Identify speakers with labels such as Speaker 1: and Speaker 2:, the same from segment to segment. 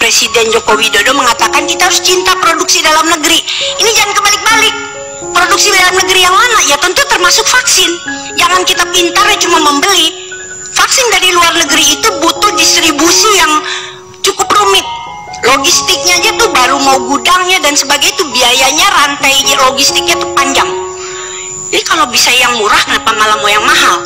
Speaker 1: Pak Presiden Joko Widodo mengatakan kita harus cinta produksi dalam negeri. Ini jangan kebalik-balik. Produksi dalam negeri yang mana? Ya tentu termasuk vaksin. Jangan kita pintarnya cuma membeli. Vaksin dari luar negeri itu butuh distribusi yang cukup rumit. Logistiknya aja tuh baru mau gudangnya dan sebagainya, itu biayanya, rantai logistiknya tuh panjang. Jadi kalau bisa yang murah, kenapa malah mau yang mahal?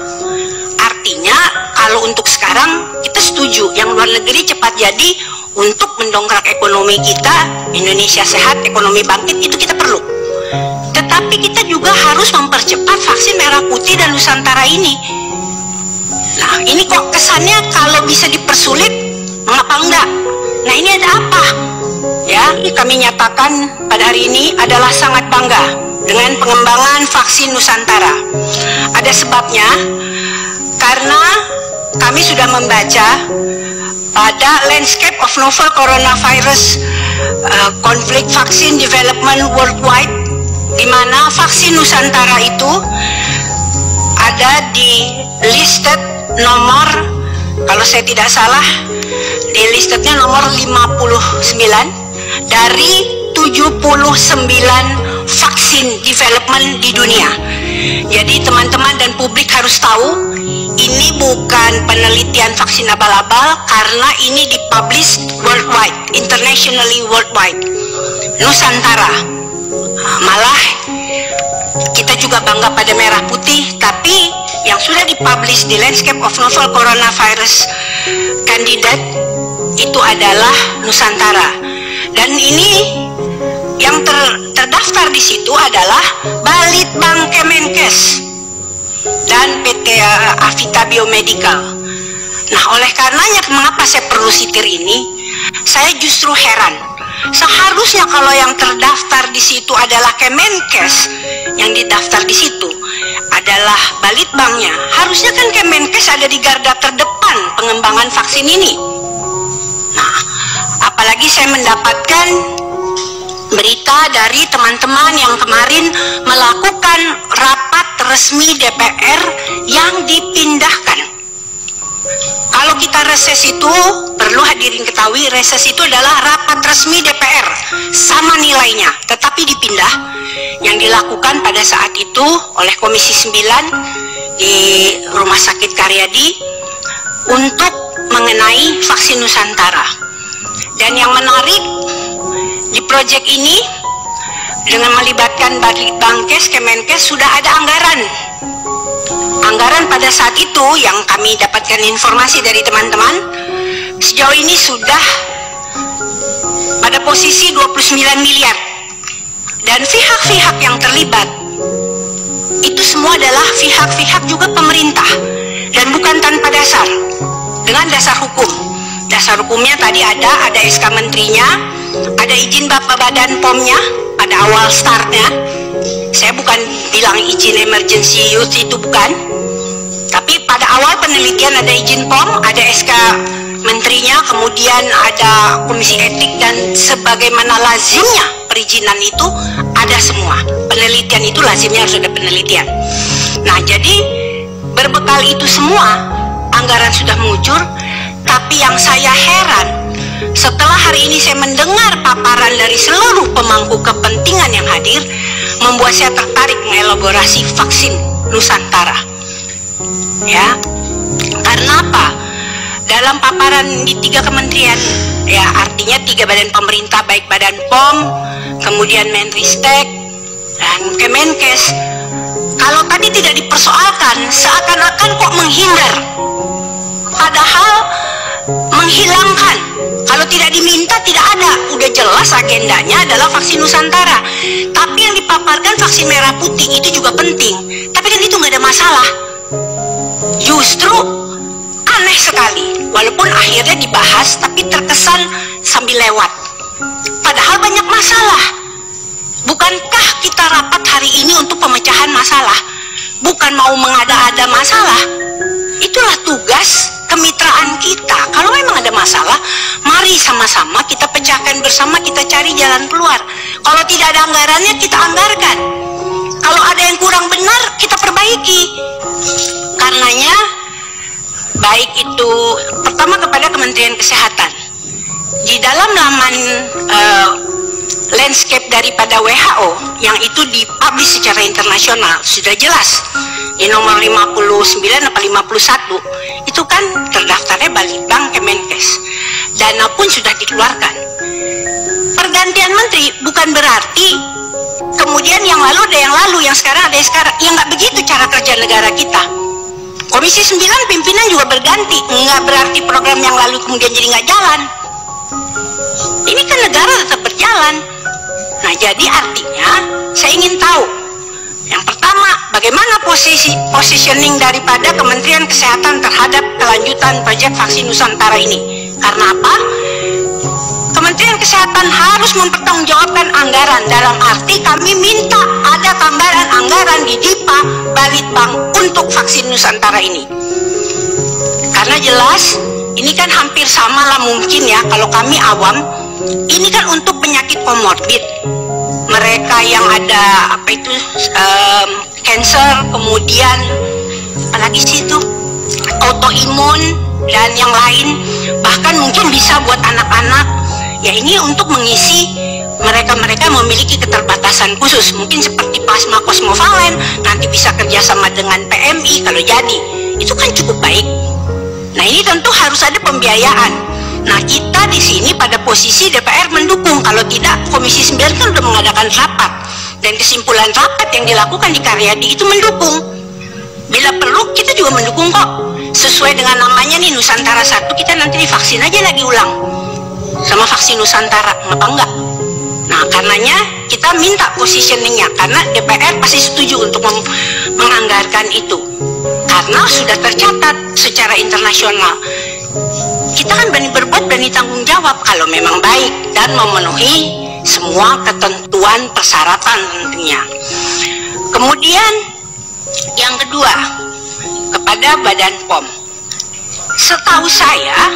Speaker 1: Artinya kalau untuk sekarang kita setuju yang luar negeri cepat jadi untuk mendongkrak ekonomi kita, Indonesia sehat, ekonomi bangkit, itu kita perlu. Tetapi kita juga harus mempercepat vaksin merah putih dan Nusantara ini. Nah ini kok kesannya kalau bisa dipersulit, mengapa enggak? Nah ini ada apa? Ya, kami nyatakan pada hari ini adalah sangat bangga dengan pengembangan vaksin Nusantara. Ada sebabnya, karena kami sudah membaca pada Landscape of Novel Coronavirus Conflict Vaccine Development Worldwide, di mana vaksin Nusantara itu ada di listed nomor, kalau saya tidak salah, di listednya nomor 59 dari 79 vaksin development di dunia. Jadi teman-teman dan publik harus tahu, ini bukan penelitian vaksin abal-abal, karena ini dipublish worldwide, internationally worldwide. Nusantara, malah kita juga bangga pada merah putih, tapi yang sudah dipublish di Landscape of Novel Coronavirus Candidate itu adalah Nusantara. Dan ini yang terdaftar di situ adalah Balitbang Kemenkes dan PT Avita Biomedical. Nah, oleh karenanya mengapa saya perlu sitir ini? Saya justru heran. Seharusnya kalau yang terdaftar di situ adalah Kemenkes, yang didaftar di situ adalah Balitbangnya. Harusnya kan Kemenkes ada di garda terdepan pengembangan vaksin ini. Nah, apalagi saya mendapatkan berita dari teman-teman yang kemarin melakukan rapat resmi DPR yang dipindahkan. Kalau kita reses itu, perlu hadirin ketahui, reses itu adalah rapat resmi DPR, sama nilainya, tetapi dipindah. Yang dilakukan pada saat itu oleh Komisi 9 di Rumah Sakit Karyadi untuk mengenai vaksin Nusantara. Dan yang menarik, di proyek ini dengan melibatkan Balitbangkes, Kemenkes sudah ada anggaran. Anggaran pada saat itu yang kami dapatkan informasi dari teman-teman, sejauh ini sudah pada posisi 29 miliar. Dan pihak-pihak yang terlibat itu semua adalah pihak-pihak juga pemerintah, dan bukan tanpa dasar, dengan dasar hukum. Dasar hukumnya tadi ada SK menterinya, ada izin Bapak Badan POM-nya pada awal startnya. Saya bukan bilang izin emergency use, itu bukan. Tapi pada awal penelitian ada izin POM, ada SK menterinya, kemudian ada komisi etik, dan sebagaimana lazimnya perizinan itu ada semua. Penelitian itu lazimnya harus ada penelitian. Nah, jadi berbekal itu semua anggaran sudah mengucur. Tapi yang saya heran, setelah hari ini saya mendengar paparan dari seluruh pemangku kepentingan yang hadir, membuat saya tertarik mengelaborasi vaksin Nusantara. Ya, karena apa? Dalam paparan di 3 kementerian, ya artinya 3 badan pemerintah, baik Badan POM, kemudian Menristek, dan Kemenkes, kalau tadi tidak dipersoalkan, seakan-akan kok menghindar. Padahal menghilangkan, kalau tidak diminta tidak ada, udah jelas agendanya adalah vaksin Nusantara. Tapi yang dipaparkan vaksin merah putih itu juga penting, tapi kan itu nggak ada masalah. Justru aneh sekali, walaupun akhirnya dibahas tapi terkesan sambil lewat, padahal banyak masalah. Bukankah kita rapat hari ini untuk pemecahan masalah, bukan mau mengada-ada masalah? Itulah tugas kemitraan kita. Kalau memang ada masalah, mari sama-sama kita pecahkan bersama, kita cari jalan keluar. Kalau tidak ada anggarannya, kita anggarkan. Kalau ada yang kurang benar, kita perbaiki. Karenanya, baik itu pertama kepada Kementerian Kesehatan, di dalam laman landscape daripada WHO yang itu dipublish secara internasional sudah jelas di nomor 59 atau 51 itu kan terdaftarnya Balitbank Kemenkes. Dana pun sudah dikeluarkan. Pergantian menteri bukan berarti kemudian yang lalu ada yang lalu, yang sekarang ada yang sekarang. Ya nggak begitu cara kerja negara kita. Komisi 9 pimpinan juga berganti, nggak berarti program yang lalu kemudian jadi nggak jalan. Ini kan negara tetap berjalan. Nah, jadi artinya saya ingin tahu, yang pertama, bagaimana positioning daripada Kementerian Kesehatan terhadap kelanjutan proyek vaksin Nusantara ini? Karena apa? Kementerian Kesehatan harus mempertanggungjawabkan anggaran, dalam arti kami minta ada tambahan anggaran di DIPA Balitbank untuk vaksin Nusantara ini. Karena jelas ini kan hampir sama lah mungkin ya, kalau kami awam, ini kan untuk penyakit komorbid. Mereka yang ada apa itu cancer, kemudian apalagi sih itu autoimun dan yang lain, bahkan mungkin bisa buat anak-anak. Ya ini untuk mengisi mereka-mereka memiliki keterbatasan khusus, mungkin seperti plasma kosmovalen, nanti bisa kerjasama dengan PMI kalau jadi, itu kan cukup baik. Nah ini tentu harus ada pembiayaan. Nah kita di sini pada posisi DPR mendukung, kalau tidak Komisi 9 kan sudah mengadakan rapat, dan kesimpulan rapat yang dilakukan di Karyadi itu mendukung. Bila perlu kita juga mendukung kok, sesuai dengan namanya nih Nusantara 1, kita nanti divaksin aja lagi ulang sama vaksin Nusantara, apa enggak? Nah karenanya kita minta positioningnya, karena DPR pasti setuju untuk menganggarkan itu, karena sudah tercatat secara internasional. Kita kan berani berbuat, berani tanggung jawab kalau memang baik dan memenuhi semua ketentuan persyaratan tentunya. Kemudian yang kedua, kepada Badan POM, setahu saya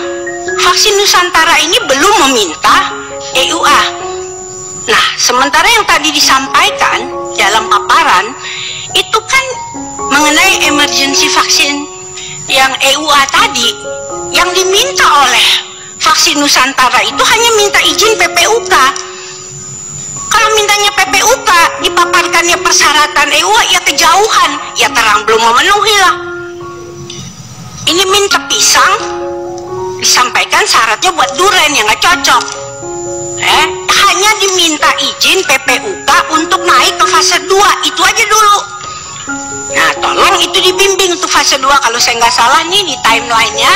Speaker 1: vaksin Nusantara ini belum meminta EUA. Nah, sementara yang tadi disampaikan dalam paparan itu kan mengenai emergency vaksin yang EUA tadi, yang diminta oleh vaksin Nusantara itu hanya minta izin PPUK. Kalau mintanya PPUK, dipaparkannya persyaratan EUA, ya kejauhan, ya terang belum memenuhi lah. Ini minta pisang, disampaikan syaratnya buat duren, yang nggak cocok. Hanya diminta izin PPUK untuk naik ke fase 2, itu aja dulu. Nah, tolong itu dibimbing untuk fase 2, kalau saya nggak salah nih di timeline-nya.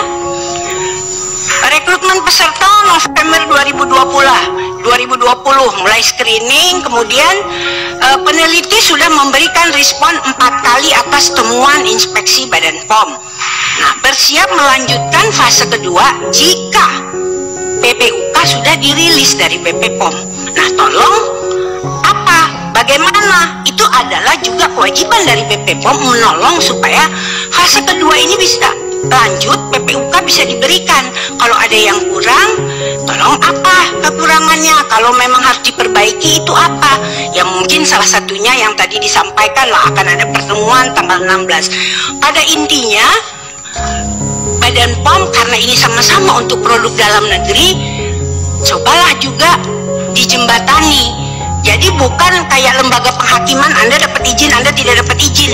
Speaker 1: Rekrutmen peserta November 2020 mulai screening, kemudian peneliti sudah memberikan respon 4 kali atas temuan inspeksi Badan POM. Nah, bersiap melanjutkan fase kedua jika PPUK sudah dirilis dari BP POM. Nah, tolong apa? Bagaimana? Itu adalah juga kewajiban dari BP POM menolong supaya fase kedua ini bisa lanjut, PPUK bisa diberikan. Kalau ada yang kurang, tolong apa kekurangannya, kalau memang harus diperbaiki itu apa. Ya mungkin salah satunya yang tadi disampaikan lah, akan ada pertemuan tanggal 16. Pada intinya Badan POM karena ini sama-sama untuk produk dalam negeri, cobalah juga dijembatani. Jadi bukan kayak lembaga penghakiman, Anda dapat izin, Anda tidak dapat izin.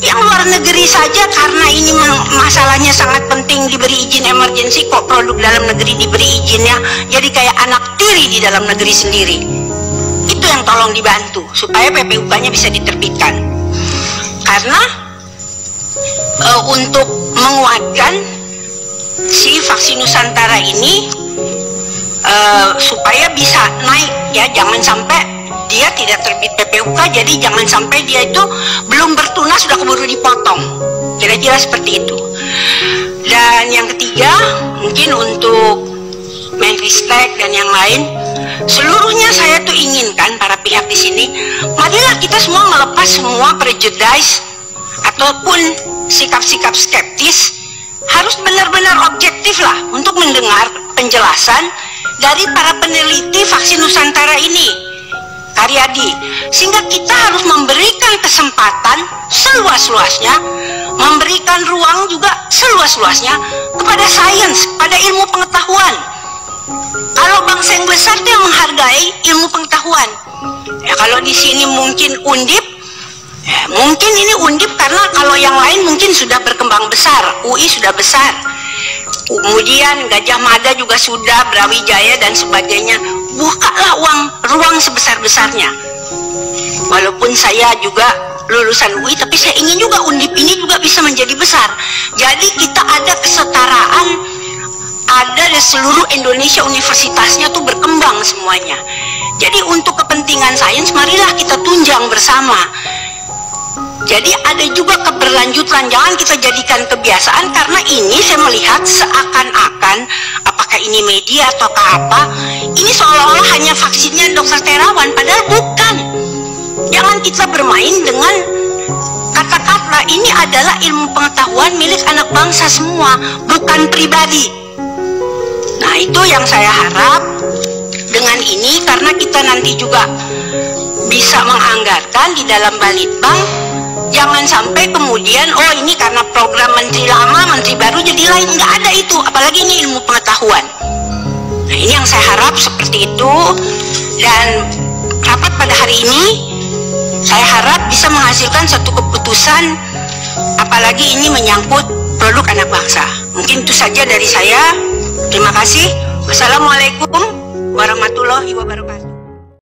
Speaker 1: Yang luar negeri saja karena ini masalahnya sangat penting diberi izin emergensi, kok produk dalam negeri diberi izinnya jadi kayak anak tiri di dalam negeri sendiri. Itu yang tolong dibantu supaya PPUK-nya bisa diterbitkan. Karena untuk menguatkan si vaksin Nusantara ini supaya bisa naik ya, jangan sampai dia tidak terbit PPUK, jadi jangan sampai dia itu belum bertunas sudah keburu dipotong, kira-kira seperti itu. Dan yang ketiga, mungkin untuk Menristek dan yang lain, seluruhnya saya tuh inginkan para pihak di sini, marilah kita semua melepas semua prejudice ataupun sikap-sikap skeptis, harus benar-benar objektif lah untuk mendengar penjelasan dari para peneliti vaksin Nusantara ini, Karyadi, sehingga kita harus memberikan kesempatan seluas-luasnya, memberikan ruang juga seluas-luasnya kepada sains, pada ilmu pengetahuan. Kalau bangsa yang besar itu yang menghargai ilmu pengetahuan. Ya, kalau di sini mungkin Undip, ya, mungkin ini Undip karena kalau yang lain mungkin sudah berkembang besar, UI sudah besar, kemudian Gajah Mada juga sudah, Brawijaya dan sebagainya. Bukalah ruang sebesar-besarnya. Walaupun saya juga lulusan UI, tapi saya ingin juga Undip ini juga bisa menjadi besar. Jadi kita ada kesetaraan, ada di seluruh Indonesia universitasnya tuh berkembang semuanya. Jadi untuk kepentingan sains marilah kita tunjang bersama. Jadi ada juga keberlanjutan, jangan kita jadikan kebiasaan, karena ini saya melihat seakan-akan, apakah ini media atau apa, ini seolah-olah hanya vaksinnya Dr. Terawan, padahal bukan. Jangan kita bermain dengan kata-kata. Ini adalah ilmu pengetahuan milik anak bangsa semua, bukan pribadi. Nah, itu yang saya harap dengan ini, karena kita nanti juga bisa menganggarkan di dalam Balitbang. Jangan sampai kemudian, oh ini karena program menteri lama, menteri baru jadi lain. Nggak ada itu, apalagi ini ilmu pengetahuan. Nah, ini yang saya harap seperti itu. Dan rapat pada hari ini saya harap bisa menghasilkan satu keputusan, apalagi ini menyangkut produk anak bangsa. Mungkin itu saja dari saya. Terima kasih. Wassalamualaikum warahmatullahi wabarakatuh.